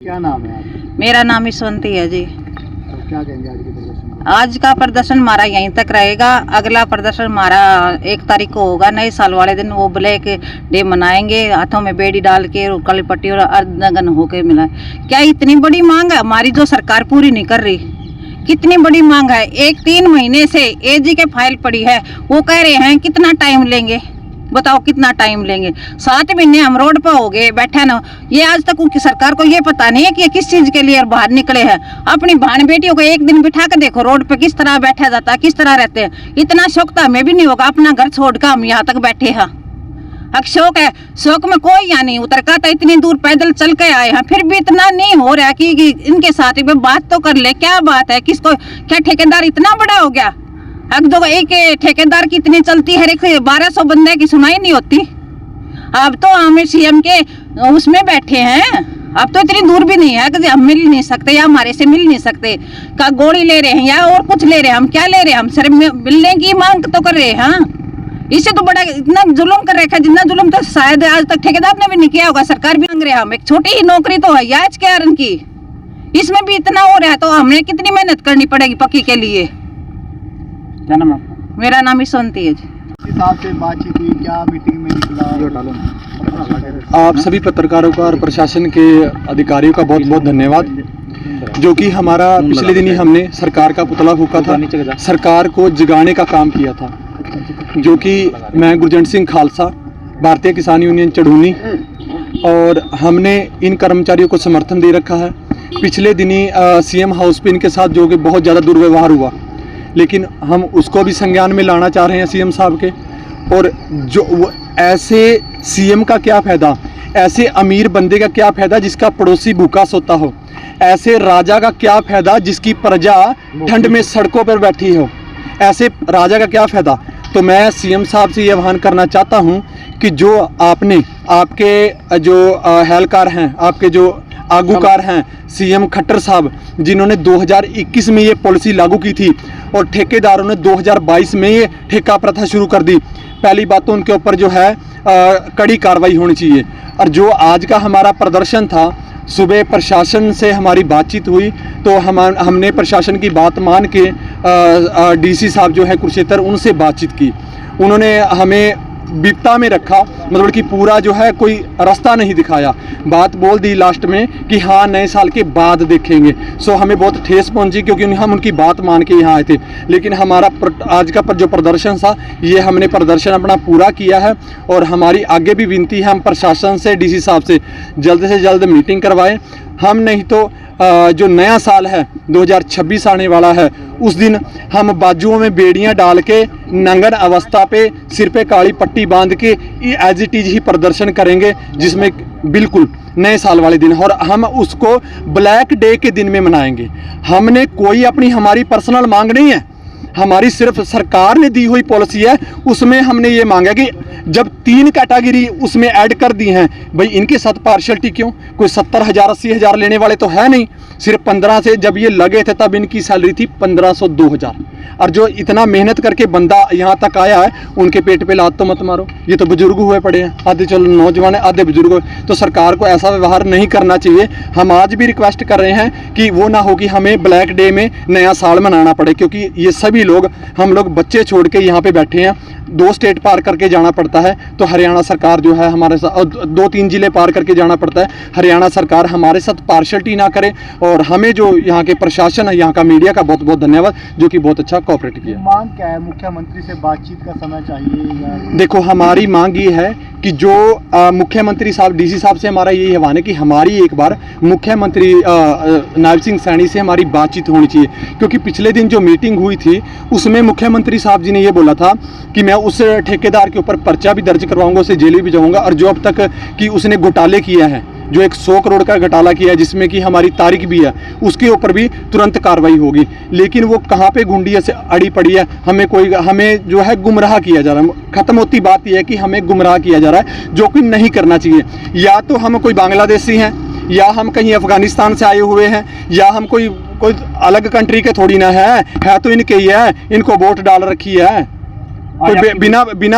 क्या नाम है आपका? मेरा नाम ईश्वंती है जी। तो क्या कहेंगे आज के प्रदर्शन में? आज का प्रदर्शन हमारा यहीं तक रहेगा। अगला प्रदर्शन हमारा 1 तारीख को होगा, नए साल वाले दिन। वो ब्लैक डे मनाएंगे, हाथों में बेड़ी डाल के काली पट्टी और अर्धनग्न होके मिला। क्या इतनी बड़ी मांग है हमारी जो सरकार पूरी नहीं कर रही? कितनी बड़ी मांग है? 3 महीने से एजी के फाइल पड़ी है, वो कह रहे हैं कितना टाइम लेंगे, बताओ कितना टाइम लेंगे। 7 महीने हम रोड पर हो गए बैठे ना। ये आज तक उनकी सरकार को ये पता नहीं है कि ये किस चीज के लिए बाहर निकले हैं। अपनी बहन बेटियों को एक दिन बिठा कर देखो रोड पे किस तरह बैठा जाता है, किस तरह रहते हैं। इतना शौक तो हमें भी नहीं होगा, अपना घर छोड़कर हम यहाँ तक बैठे हैं। अब शौक है, शौक में कोई यहाँ नहीं उतर का, तो इतनी दूर पैदल चल के आए हैं, फिर भी इतना नहीं हो रहा कि इनके साथ में बात तो कर ले। क्या बात है, किसको क्या ठेकेदार इतना बड़ा हो गया? अब तो एक ठेकेदार की इतनी चलती है, 1200 बंदे की सुनाई नहीं होती। अब तो हम सीएम के उसमें बैठे हैं, अब तो इतनी दूर भी नहीं है कि हम मिल नहीं सकते या हमारे से मिल नहीं सकते। का गोली ले रहे हैं या और कुछ ले रहे हैं? हम क्या ले रहे हैं? हम सिर्फ मिलने की मांग तो कर रहे हैं। इससे तो बड़ा इतना जुल्म कर रखा है, जितना जुल्म तो शायद आज तक ठेकेदार ने भी नहीं किया होगा। सरकार भी मांग रहे हैं हम, एक छोटी ही नौकरी तो है आज के कारण की, इसमें भी इतना हो रहा है, तो हमें कितनी मेहनत करनी पड़ेगी पक्की के लिए। क्या नाम आपका? मेरा नाम ईश्वंती है जी। साहब से बातचीत हुई, क्या मीटिंग में निकला? आप सभी पत्रकारों का और प्रशासन के अधिकारियों का बहुत बहुत धन्यवाद, जो कि हमारा पिछले दिन ही हमने सरकार का पुतला फूंका था, सरकार को जगाने का काम किया था। जो कि मैं गुरजंट सिंह खालसा, भारतीय किसान यूनियन चढ़ूनी, और हमने इन कर्मचारियों को समर्थन दे रखा है। पिछले दिन ही सीएम हाउस पे इनके साथ जो कि बहुत ज़्यादा दुर्व्यवहार हुआ, लेकिन हम उसको भी संज्ञान में लाना चाह रहे हैं सीएम साहब के। और जो ऐसे सीएम का क्या फ़ायदा, ऐसे अमीर बंदे का क्या फ़ायदा जिसका पड़ोसी भूखा सोता हो, ऐसे राजा का क्या फ़ायदा जिसकी प्रजा ठंड में सड़कों पर बैठी हो, ऐसे राजा का क्या फ़ायदा। तो मैं सीएम साहब से ये आह्वान करना चाहता हूँ कि जो आपके जो एहलकार हैं, आपके जो आगूकार हैं सीएम खट्टर साहब, जिन्होंने 2021 में ये पॉलिसी लागू की थी और ठेकेदारों ने 2022 में ये ठेका प्रथा शुरू कर दी। पहली बात तो उनके ऊपर जो है कड़ी कार्रवाई होनी चाहिए। और जो आज का हमारा प्रदर्शन था, सुबह प्रशासन से हमारी बातचीत हुई, तो हमने प्रशासन की बात मान के डीसी साहब जो है कुरुक्षेत्र, उनसे बातचीत की। उन्होंने हमें विपता में रखा, मतलब कि पूरा जो है कोई रास्ता नहीं दिखाया। बात बोल दी लास्ट में कि हाँ नए साल के बाद देखेंगे। सो हमें बहुत ठेस पहुंची, क्योंकि हम उनकी बात मान के यहाँ आए थे। लेकिन हमारा आज का जो प्रदर्शन था, ये हमने प्रदर्शन अपना पूरा किया है। और हमारी आगे भी विनती है, हम प्रशासन से, डीसी साहब से जल्द मीटिंग करवाएं। हम नहीं तो जो नया साल है 2026 आने वाला है, उस दिन हम बाजुओं में बेड़ियां डाल के नंगन अवस्था पे सिर पे काली पट्टी बांध के एज इट इज ही प्रदर्शन करेंगे, जिसमें बिल्कुल नए साल वाले दिन, और हम उसको ब्लैक डे के दिन में मनाएंगे। हमने कोई हमारी पर्सनल मांग नहीं है, हमारी सिर्फ सरकार ने दी हुई पॉलिसी है। उसमें हमने ये मांगा कि जब 3 कैटेगरी उसमें ऐड कर दी हैं, भाई इनके साथ पार्शलिटी क्यों? कोई 70,000 80,000 लेने वाले तो है नहीं। सिर्फ 15 से जब ये लगे थे तब इनकी सैलरी थी 1500 2000। और जो इतना मेहनत करके बंदा यहाँ तक आया है, उनके पेट पे लात तो मत मारो। ये तो बुजुर्ग हुए पड़े हैं, आधे चलो नौजवान है, आधे बुजुर्ग हुए। तो सरकार को ऐसा व्यवहार नहीं करना चाहिए। हम आज भी रिक्वेस्ट कर रहे हैं कि वो ना हो कि हमें ब्लैक डे में नया साल मनाना पड़े, क्योंकि ये सभी लोग, हम लोग बच्चे छोड़ के यहाँ पे बैठे हैं। 2 स्टेट पार करके जाना पड़ता है, तो हरियाणा सरकार जो है हमारे साथ, 2-3 जिले पार करके जाना पड़ता है। हरियाणा सरकार हमारे साथ पार्शलिटी ना करे। और हमें जो यहाँ के प्रशासन है, यहाँ का मीडिया का बहुत बहुत धन्यवाद, जो कि बहुत अच्छा कोऑपरेट किया। मांग क्या है? मुख्यमंत्री से बातचीत का समय चाहिए या? देखो, हमारी मांग ये है कि जो मुख्यमंत्री साहब, डीसी साहब से हमारा यही आह्वान है कि हमारी एक बार मुख्यमंत्री नायब सिंह सैनी से हमारी बातचीत होनी चाहिए। क्योंकि पिछले दिन जो मीटिंग हुई थी, उसमें मुख्यमंत्री साहब जी ने ये बोला था कि मैं उस ठेकेदार के ऊपर पर्चा भी दर्ज करवाऊंगा, उसे जेल भी जाऊंगा, और जो अब तक कि उसने घोटाले किया है, जो 100 करोड़ का घोटाला किया है, जिसमें कि हमारी तारीख भी है, उसके ऊपर भी तुरंत कार्रवाई होगी। लेकिन वो कहाँ पे गुंडी से अड़ी पड़ी है, हमें जो है गुमराह किया जा रहा है। खत्म होती बात यह है कि हमें गुमराह किया जा रहा है, जो कि नहीं करना चाहिए। या तो हम कोई बांग्लादेशी हैं, या हम कहीं अफगानिस्तान से आए हुए हैं, या हम कोई अलग कंट्री के थोड़ी ना है तो इनके ही है, इनको वोट डाल रखी है। कोई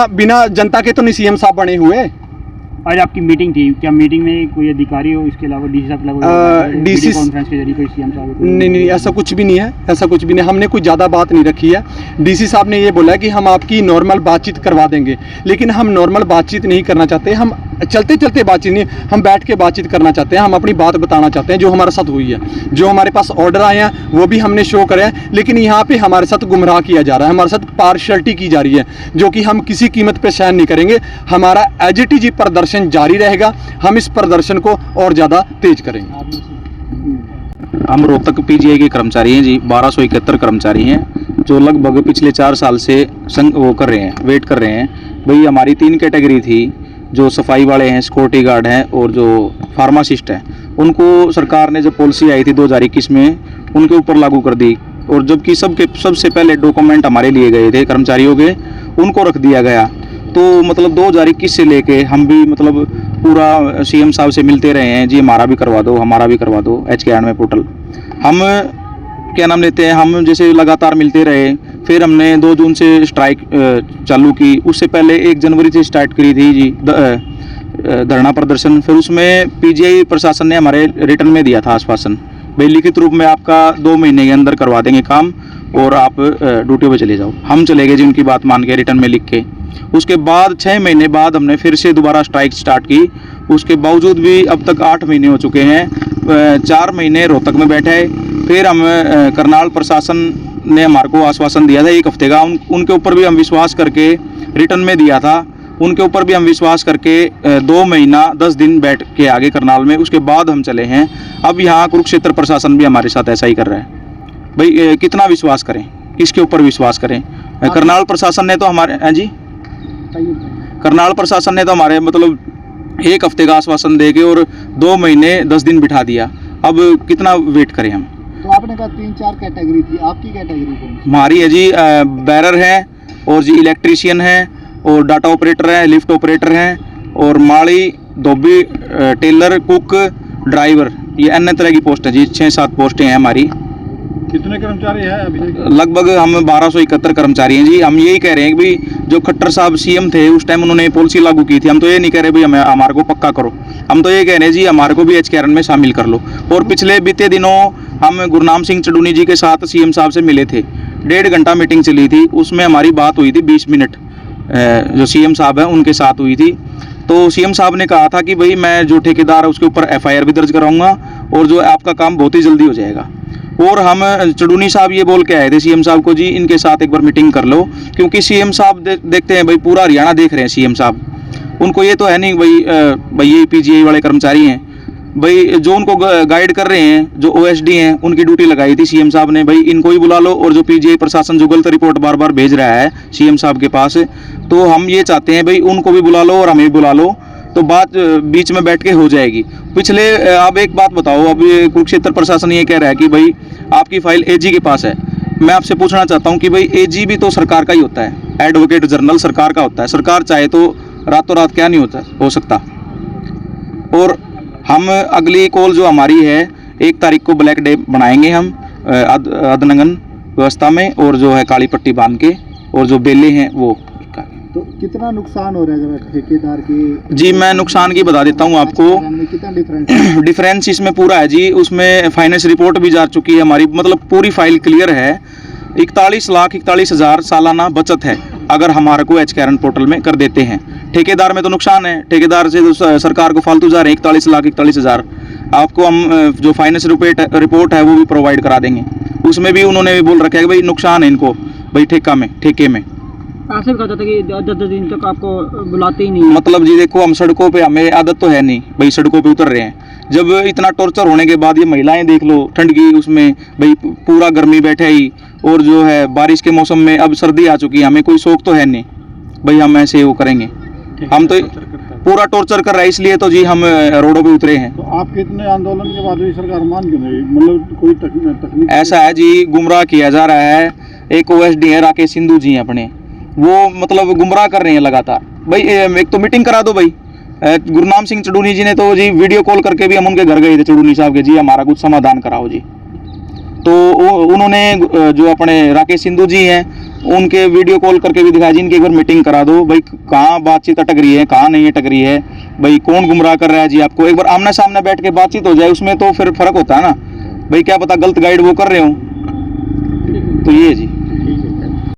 बिना जनता के तो नहीं सीएम साहब बने हुए। आज आपकी मीटिंग थी, क्या मीटिंग में कोई अधिकारी हो इसके अलावा डीसी साहब DC कॉन्फ्रेंस के जरिए कोई सीएम साहब नहीं, ऐसा कुछ भी नहीं है, ऐसा कुछ भी नहीं। हमने कुछ ज़्यादा बात नहीं रखी है। डीसी साहब ने ये बोला कि हम आपकी नॉर्मल बातचीत करवा देंगे, लेकिन हम नॉर्मल बातचीत नहीं करना चाहते। हम चलते चलते बातचीत नहीं, हम बैठ के बातचीत करना चाहते हैं। हम अपनी बात बताना चाहते हैं जो हमारे साथ हुई है, जो हमारे पास ऑर्डर आए हैं वो भी हमने शो करे हैं। लेकिन यहाँ पे हमारे साथ गुमराह किया जा रहा है, हमारे साथ पार्शलिटी की जा रही है, जो कि हम किसी कीमत पे सहन नहीं करेंगे। हमारा एजीटीजी प्रदर्शन जारी रहेगा, हम इस प्रदर्शन को और ज़्यादा तेज करेंगे। हम रोहतक पीजीआई के कर्मचारी हैं जी, 1271 कर्मचारी हैं जो लगभग पिछले 4 साल से वो कर रहे हैं, वेट कर रहे हैं। भाई हमारी 3 कैटेगरी थी, जो सफाई वाले हैं, सिक्योरिटी गार्ड हैं और जो फार्मासिस्ट हैं। उनको सरकार ने जब पॉलिसी आई थी 2021 में, उनके ऊपर लागू कर दी। और जबकि सबसे पहले डॉक्यूमेंट हमारे लिए गए थे कर्मचारियों के, उनको रख दिया गया। तो मतलब 2021 से लेके हम भी मतलब पूरा सीएम साहब से मिलते रहे हैं जी, हमारा भी करवा दो, हमारा भी करवा दो HKNY पोर्टल। हम क्या नाम लेते हैं, हम जैसे लगातार मिलते रहे। फिर हमने 2 जून से स्ट्राइक चालू की, उससे पहले 1 जनवरी से स्टार्ट करी थी जी धरना प्रदर्शन। फिर उसमें पीजीआई प्रशासन ने हमारे रिटर्न में दिया था आश्वासन, भाई लिखित रूप में आपका 2 महीने के अंदर करवा देंगे काम और आप ड्यूटी पे चले जाओ। हम चले गए जी उनकी बात मान के, रिटर्न में लिख के। उसके बाद 6 महीने बाद हमने फिर से दोबारा स्ट्राइक स्टार्ट की। उसके बावजूद भी अब तक 8 महीने हो चुके हैं। 4 महीने रोहतक में बैठे। फिर हम करनाल प्रशासन ने हमारे को आश्वासन दिया था 1 हफ्ते का, उनके ऊपर भी हम विश्वास करके रिटर्न में दिया था। उनके ऊपर भी हम विश्वास करके 2 महीना 10 दिन बैठ के आगे करनाल में, उसके बाद हम चले हैं। अब यहाँ कुरुक्षेत्र प्रशासन भी हमारे साथ ऐसा ही कर रहा है। भाई कितना विश्वास करें, किसके ऊपर विश्वास करें? करनाल प्रशासन ने तो हमारे जी करनाल प्रशासन ने तो हमारे मतलब 1 हफ्ते का आश्वासन दे के और 2 महीने 10 दिन बिठा दिया। अब कितना वेट करें हम? तो आपने कहा 3-4 कैटेगरी थी, आपकी कैटेगरी कौन सी? हमारी है जी बैरर है और जी इलेक्ट्रीशियन है और डाटा ऑपरेटर है, लिफ्ट ऑपरेटर हैं और माली, धोबी, टेलर, कुक, ड्राइवर, ये अन्य तरह की पोस्ट है जी। 6-7 पोस्टें हैं हमारी। कितने कर्मचारी हैं अभी? लगभग हम 1271 कर्मचारी हैं जी। हम यही कह रहे हैं कि भाई जो खट्टर साहब सीएम थे उस टाइम उन्होंने पॉलिसी लागू की थी। हम तो ये नहीं कह रहे भाई हमारे को पक्का करो, हम तो ये कह रहे हैं जी हमारे को भी HKNY में शामिल कर लो। और पिछले बीते दिनों हम गुरनाम सिंह चडूनी जी के साथ सीएम साहब से मिले थे, 1.5 घंटा मीटिंग चली थी। उसमें हमारी बात हुई थी 20 मिनट, जो सीएम साहब हैं उनके साथ हुई थी। तो सीएम साहब ने कहा था कि भाई मैं जो ठेकेदार है उसके ऊपर FIR भी दर्ज कराऊंगा और जो आपका काम बहुत ही जल्दी हो जाएगा। और हम चडूनी साहब ये बोल के आए थे सीएम साहब को जी इनके साथ एक बार मीटिंग कर लो, क्योंकि सीएम साहब देखते हैं भाई पूरा हरियाणा देख रहे हैं सीएम साहब। उनको ये तो है नहीं भाई ये पीजीआई वाले कर्मचारी हैं, भाई जो उनको गाइड कर रहे हैं, जो OSD हैं, उनकी ड्यूटी लगाई थी सीएम साहब ने, भाई इनको ही बुला लो। और जो पीजीआई प्रशासन जो गलत रिपोर्ट बार बार भेज रहा है सीएम साहब के पास, तो हम ये चाहते हैं भाई उनको भी बुला लो और हमें भी बुला लो, तो बात बीच में बैठ के हो जाएगी। पिछले अब एक बात बताओ, अब ये कुरुक्षेत्र प्रशासन ये कह रहा है कि भाई आपकी फाइल AG के पास है। मैं आपसे पूछना चाहता हूँ कि भाई AG भी तो सरकार का ही होता है, एडवोकेट जनरल सरकार का होता है। सरकार चाहे तो रातों रात क्या नहीं हो सकता। और हम अगली कॉल जो हमारी है 1 तारीख को ब्लैक डे बनाएंगे हम अदनगन व्यवस्था में, और जो है काली पट्टी बांध के, और जो बेले हैं वो। तो कितना नुकसान हो रहा है अगर ठेकेदार के? जी मैं नुकसान की बता देता हूँ आपको। कितना डिफरेंस? डिफरेंस इसमें पूरा है जी। उसमें फाइनेंस रिपोर्ट भी जा चुकी है हमारी, मतलब पूरी फाइल क्लियर है। 41,41,000 सालाना बचत है अगर हमारे को HKNY पोर्टल में कर देते हैं। ठेकेदार में तो नुकसान है, ठेकेदार से तो सरकार को फालतू जा रहे हैं 41,41,000। आपको हम जो फाइनेंस रिपोर्ट है वो भी प्रोवाइड करा देंगे। उसमें भी उन्होंने बोल रखा है कि भाई नुकसान है इनको भाई ठेके में। ऐसे भी कहता था कि 10 दिन तक आपको बुलाते ही नहीं है। मतलब जी देखो, हम सड़कों पे, हमें आदत तो है नहीं भाई सड़कों पे उतर रहे हैं। जब इतना टॉर्चर होने के बाद ये महिलाएं देख लो ठंड की, उसमें भाई पूरा गर्मी बैठे ही, और जो है बारिश के मौसम में अब सर्दी आ चुकी है, हमें कोई शौक तो है नहीं भाई हम ऐसे वो करेंगे। हम तो पूरा टॉर्चर कर रहा है, इसलिए तो जी हम रोडों पे उतरे हैं। तो आपके इतने आंदोलन के बाद भी सरकार मान क्यों नहीं? मतलब कोई तकनीक ऐसा है जी, गुमराह किया जा रहा है। एक OSD है राकेश सिंधु जी अपने, वो मतलब गुमराह कर रहे हैं लगातार। भाई एक तो मीटिंग करा दो भाई। गुरनाम सिंह चडूनी जी ने तो जी वीडियो कॉल करके भी हम उनके घर गए थे चडूनी साहब के, जी हमारा कुछ समाधान कराओ जी। तो उन्होंने जो अपने राकेश सिंधु जी हैं उनके वीडियो कॉल करके भी दिखाया जी, इनकी एक बार मीटिंग करा दो भाई, कहाँ बातचीत अटक रही है, कहाँ नहीं अटक रही है, भाई कौन गुमराह कर रहा है जी आपको। एक बार आमने सामने बैठ के बातचीत हो जाए, उसमें तो फिर फर्क होता है ना भाई, क्या पता गलत गाइड वो कर रहे हो। तो ये है जी।